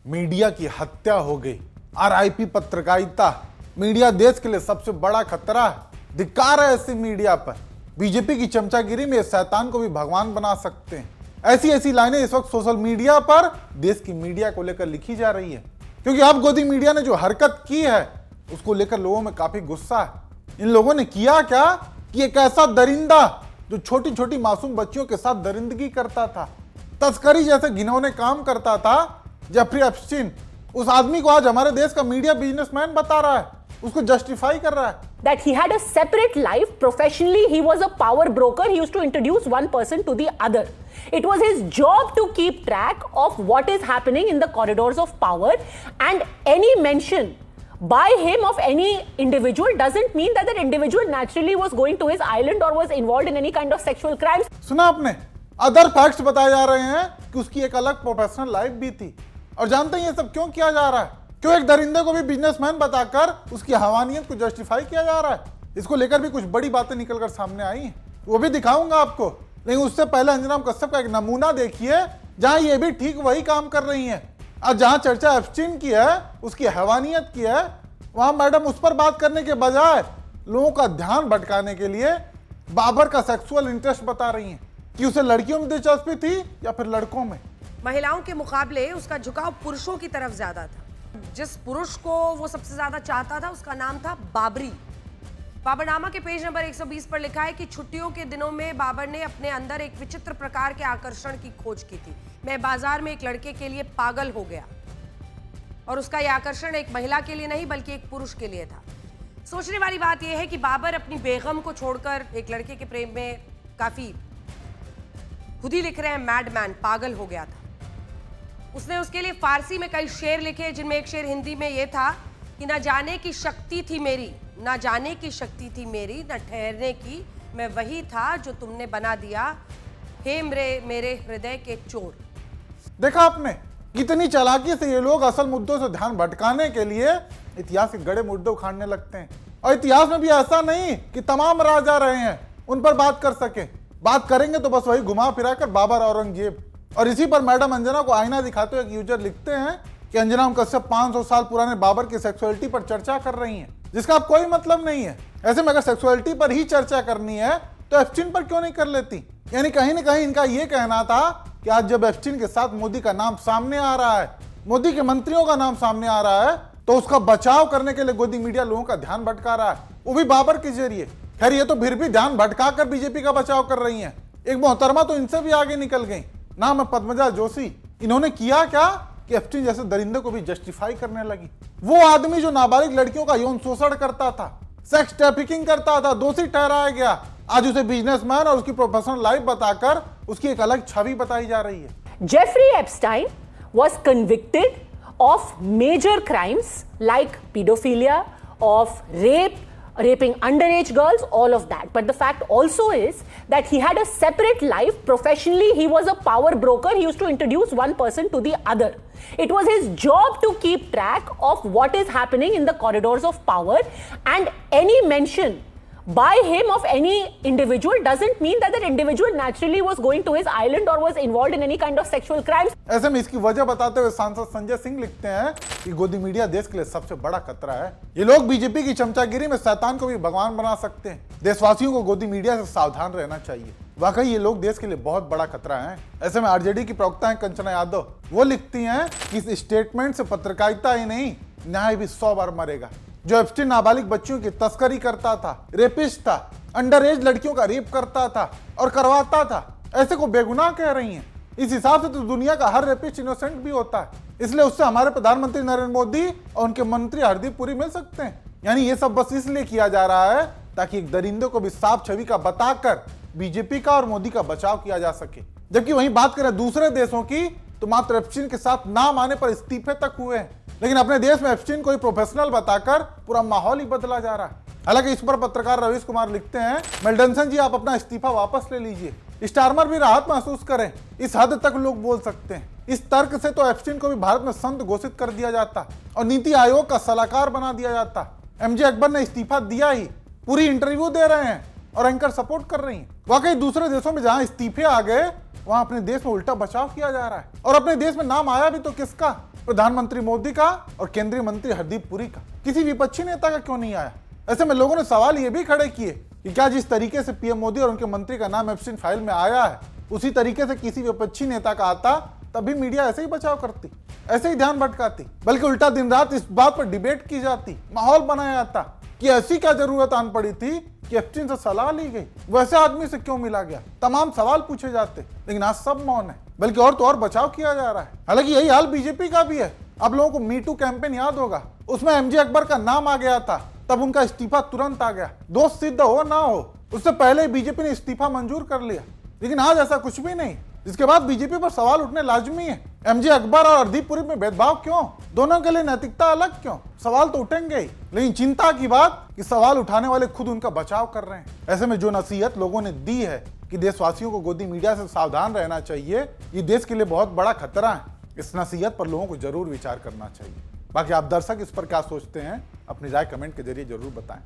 Media की हत्या हो गई। आरआईपी पत्रकारिता। मीडिया देश के लिए सबसे बड़ा खतरा है। धिक्कार है ऐसी मीडिया पर। बीजेपी की चमचागिरी में शैतान को भी भगवान बना सकते हैं। ऐसी ऐसी लाइनें इस वक्त सोशल मीडिया पर देश की मीडिया को लेकर लिखी जा रही है, क्योंकि अब गोदी मीडिया ने जो हरकत की है उसको लेकर लोगों में काफी गुस्सा है। इन लोगों ने किया क्या कि एक ऐसा दरिंदा जो छोटी छोटी मासूम बच्चियों के साथ दरिंदगी करता था, तस्करी जैसे घिनौने काम करता था, जेफरी एप्स्टीन, उस आदमी को आज हमारे देश का मीडिया बिजनेसमैन बता रहा है, उसको जस्टिफाई कर रहा है। That he had a separate life. Professionally, he was a power broker. He used to introduce one person to the other. It was his job to keep track of what is happening in the corridors of power, and any mention by him of any individual doesn't mean that that individual naturally was going to his island or was involved in any kind of sexual crimes. सुना आपने? Other facts बताए जा रहे हैं कि उसकी एक अलग प्रोफेशनल लाइफ भी थी। और जानते हैं ये सब क्यों किया जा रहा है? क्यों एक दरिंदे को भी बिजनेसमैन बताकर उसकी हवानियत को जस्टिफाई किया जा रहा है? इसको लेकर भी कुछ बड़ी बातें निकलकर सामने आई हैं, वो भी दिखाऊंगा आपको। लेकिन उससे पहले अंजना कश्यप का एक नमूना देखिए, जहां ये भी ठीक वही काम कर रही हैं। आज जहां चर्चा एप्स्टीन की है, उसकी हैवानियत की है, वहां मैडम उस पर बात करने के बजाय लोगों का ध्यान भटकाने के लिए बाबर का सेक्सुअल इंटरेस्ट बता रही हैं कि उसे लड़कियों में दिलचस्पी थी या फिर लड़कों में। महिलाओं के मुकाबले उसका झुकाव पुरुषों की तरफ ज्यादा था। जिस पुरुष को वो सबसे ज्यादा चाहता था उसका नाम था बाबरी। बाबरनामा के पेज नंबर 120 पर लिखा है कि छुट्टियों के दिनों में बाबर ने अपने अंदर एक विचित्र प्रकार के आकर्षण की खोज की थी। मैं बाजार में एक लड़के के लिए पागल हो गया, और उसका यह आकर्षण एक महिला के लिए नहीं बल्कि एक पुरुष के लिए था। सोचने वाली बात यह है कि बाबर अपनी बेगम को छोड़कर एक लड़के के प्रेम में काफी, खुद ही लिख रहे हैं, मैडमैन, पागल हो गया था। उसने उसके लिए फारसी में कई शेर लिखे, जिनमें एक शेर हिंदी में यह था कि ना जाने की शक्ति थी मेरी, ना जाने की शक्ति थी मेरी, न ठहरने की, मैं वही था जो तुमने बना दिया, हे मेरे हृदय के चोर। देखा आपने कितनी चालाकी से ये लोग असल मुद्दों से ध्यान भटकाने के लिए इतिहास के गड़े मुद्दे उखाड़ने लगते हैं। और इतिहास में भी ऐसा नहीं कि तमाम राजा रहे हैं उन पर बात कर सके। बात करेंगे तो बस वही घुमा फिरा कर बाबर, औरंगजेब। और इसी पर मैडम अंजना को आईना दिखाते हुए एक यूजर लिखते हैं कि अंजना कश्यप 500 साल पुराने बाबर की सेक्सुअलिटी पर चर्चा कर रही हैं, जिसका अब कोई मतलब नहीं है। ऐसे में अगर सेक्सुअलिटी पर ही चर्चा करनी है तो एप्स्टीन पर क्यों नहीं कर लेती? यानी कहीं ना कहीं इनका यह कहना था कि आज जब एप्स्टीन के साथ मोदी का नाम सामने आ रहा है, मोदी के मंत्रियों का नाम सामने आ रहा है, तो उसका बचाव करने के लिए गोदी मीडिया लोगों का ध्यान भटका रहा है, वो भी बाबर के जरिए। खैर ये तो फिर भी ध्यान भटका कर बीजेपी का बचाव कर रही है। एक मोहतरमा तो इनसे भी आगे निकल गई, नाम है पद्मजा जोशी। इन्होंने किया क्या कि एप्स्टीन जैसे दरिंदे को भी जस्टिफाई करने लगी। वो आदमी जो नाबालिग लड़कियों का यौन शोषण करता था, सेक्स ट्रैफिकिंग करता था, दोषी ठहराया गया, आज उसे बिजनेसमैन और उसकी प्रोफेशनल लाइफ बताकर उसकी एक अलग छवि बताई जा रही है। Jeffrey Epstein was convicted of major crimes like pedophilia, of rape, raping underage girls, all of that. But the fact also is that he had a separate life. Professionally, he was a power broker. He used to introduce one person to the other. It was his job to keep track of what is happening in the corridors of power, and any mention by him of any individual doesn't mean that that individual naturally was going to his island or was involved in any kind of sexual crimes. ऐसे में इसकी वजह बताते हुए सांसद संजय सिंह लिखते हैं कि गोदी मीडिया देश के लिए सबसे बड़ा खतरा है। ये लोग बीजेपी की चमचागिरी में शैतान को भी भगवान बना सकते हैं। देशवासियों को गोदी मीडिया से सावधान रहना चाहिए। वाकई ये लोग देश के लिए बहुत बड़ा खतरा है। ऐसे में आरजेडी की प्रवक्ता है कंचना यादव, वो लिखती हैं कि इस स्टेटमेंट से पत्रकारिता ही नहीं, न्याय भी 100 बार मरेगा। जो एप्स्टीन नाबालिग बच्चियों की तस्करी करता था, रेपिस्ट था, अंडर एज लड़कियों का रेप करता था और करवाता था, ऐसे को बेगुनाह कह रही हैं। इस हिसाब से तो दुनिया का हर रेपिस्ट इनोसेंट भी होता है। इसलिए उससे हमारे प्रधानमंत्री नरेंद्र मोदी और उनके मंत्री हरदीप पुरी मिल सकते हैं। यानी ये सब बस इसलिए किया जा रहा है ताकि एक दरिंदे को भी साफ छवि का बताकर बीजेपी का और मोदी का बचाव किया जा सके। जबकि वहीं बात करें दूसरे देशों की तो मात्र एप्स्टीन के साथ नाम आने पर इस्तीफे तक हुए हैं, लेकिन अपने देश में एप्स्टीन को ही प्रोफेशनल बताकर पूरा माहौल ही बदला जा रहा है। हालांकि इस पर पत्रकार रवीश कुमार लिखते हैं, मेल्डनसन जी आप अपना इस्तीफा वापस ले लीजिए, स्टारमर भी राहत महसूस करें। इस हद तक लोग बोल सकते हैं। इस तर्क से तो एप्स्टीन को भी भारत में संत घोषित कर दिया जाता और नीति आयोग का सलाहकार बना दिया जाता। एमजे अकबर ने इस्तीफा दिया ही, पूरी इंटरव्यू दे रहे हैं और एंकर सपोर्ट कर रही हैं। वाकई दूसरे देशों में जहां इस्तीफे आ गए वहां अपने देश में उल्टा बचाव किया जा रहा है। और अपने देश में नाम आया भी तो किसका? प्रधानमंत्री मोदी का और केंद्रीय मंत्री हरदीप पुरी का। किसी विपक्षी नेता का क्यों नहीं आया? ऐसे में लोगों ने सवाल ये भी खड़े किए कि क्या जिस तरीके से पीएम मोदी और उनके मंत्री का नाम एप्स्टीन फाइल में आया है, उसी तरीके से किसी विपक्षी नेता का आता तभी मीडिया ऐसे ही बचाव करती, ऐसे ही ध्यान भटकाती, बल्कि उल्टा दिन रात इस बात पर डिबेट की जाती, माहौल बनाया जाता कि ऐसी क्या जरूरत आन पड़ी थी कि एप्स्टीन से सलाह ली गई, वैसे आदमी से क्यों मिला गया, तमाम सवाल पूछे जाते। लेकिन आज सब मौन है, बल्कि और तो और बचाव किया जा रहा है। हालांकि यही हाल बीजेपी का भी है। आप लोगों को मीटू कैंपेन याद होगा, उसमें एमजे अकबर का नाम आ गया था, तब उनका इस्तीफा तुरंत आ गया। दोष सिद्ध हो ना हो, उससे पहले बीजेपी ने इस्तीफा मंजूर कर लिया। लेकिन आज ऐसा कुछ भी नहीं, जिसके बाद बीजेपी पर सवाल उठने लाजमी है। एमजे अकबर और हरदीप पुरी में भेदभाव क्यों? दोनों के लिए नैतिकता अलग क्यों? सवाल तो उठेंगे ही। लेकिन चिंता की बात कि सवाल उठाने वाले खुद उनका बचाव कर रहे हैं। ऐसे में जो नसीहत लोगों ने दी है कि देशवासियों को गोदी मीडिया से सावधान रहना चाहिए, ये देश के लिए बहुत बड़ा खतरा है। इस नसीहत पर लोगों को जरूर विचार करना चाहिए। बाकी आप दर्शक इस पर क्या सोचते हैं, अपनी राय कमेंट के जरिए जरूर बताएं।